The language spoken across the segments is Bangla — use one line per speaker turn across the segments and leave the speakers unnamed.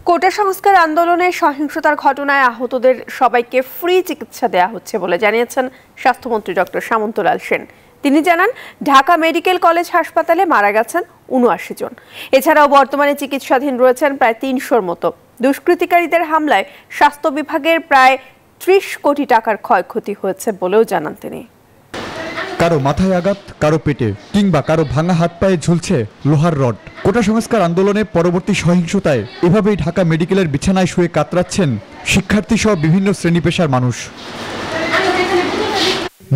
কোটা সংস্কার আন্দোলনে সহিংসতার ঘটনায় আহতদের সবাইকে ফ্রি চিকিৎসা দেয়া হচ্ছে বলে জানিয়েছেন স্বাস্থ্যমন্ত্রী ডক্টর সামন্তলাল সেন। তিনি জানান, ঢাকা মেডিকেল কলেজ হাসপাতালে মারা গেছেন ৭৯ জন। এছাড়াও বর্তমানে চিকিৎসাধীন রয়েছেন প্রায় ৩০০-র মতো। দুষ্কৃতিকারীদের হামলায় স্বাস্থ্য বিভাগের প্রায় ৩০ কোটি টাকার ক্ষয়ক্ষতি হয়েছে বলেও জানান তিনি।
কারো মাথায় আঘাত, কারো পেটে, কিংবা কারো ভাঙা হাত পায়ে ঝুলছে লোহার রড। কোটা সংস্কার আন্দোলনে পরবর্তী সহিংসতায় এভাবেই ঢাকা মেডিকেলের বিছানায় শুয়ে কাতরাচ্ছেন শিক্ষার্থী সহ বিভিন্ন শ্রেণী পেশার মানুষ।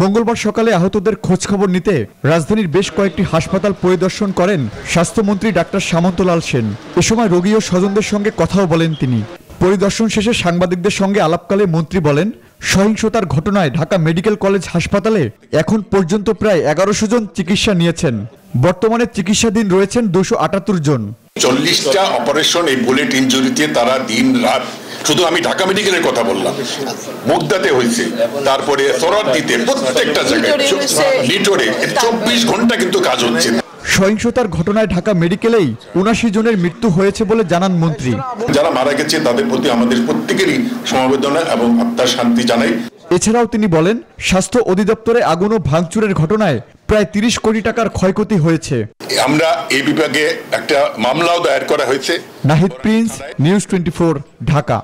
মঙ্গলবার সকালে আহতদের খোঁজখবর নিতে রাজধানীর বেশ কয়েকটি হাসপাতাল পরিদর্শন করেন স্বাস্থ্যমন্ত্রী ডাক্তার সামন্তলাল সেন। এ সময় রোগী ও স্বজনদের সঙ্গে কথাও বলেন তিনি। পরিদর্শন শেষে সাংবাদিকদের সঙ্গে আলাপকালে মন্ত্রী বলেন, সহিংসতার ঘটনায় ঢাকা মেডিকেল কলেজ হাসপাতালে এখন পর্যন্ত প্রায় ১১০০ জন চিকিৎসা নিয়েছেন। বর্তমানে চিকিৎসাধীন রয়েছেন ২৭৮ জন।
৪০টা অপারেশন এই বুলেট ইনজুরিতে তারা দিন রাত, শুধু আমি ঢাকা মেডিকেলের কথা বললাম, মুগদাতে হয়েছে, তারপরে সরারদিতে, প্রত্যেকটা জায়গায় লিটরে ২৪ ঘন্টা কিন্তু কাজ হচ্ছে।
সহিংসতার ঘটনায় ঢাকা মেডিকেলেই ৭৯ জনের মৃত্যু হয়েছে বলে জানান মন্ত্রী।
যারা মারা গেছে তাদের প্রতি আমাদের প্রত্যেকেরই সমবেদনা এবং আত্মার শান্তি জানাই।
এছাড়াও তিনি বলেন, স্বাস্থ্য অধিদপ্তরে আগুন ও ভাঙচুরের ঘটনায় প্রায় ৩০ কোটি টাকার ক্ষয়ক্ষতি হয়েছে।
আমরা এই বিভাগে একটা মামলাও দায়ের করা হয়েছে।
Nahid Prince, news 24, Dhaka.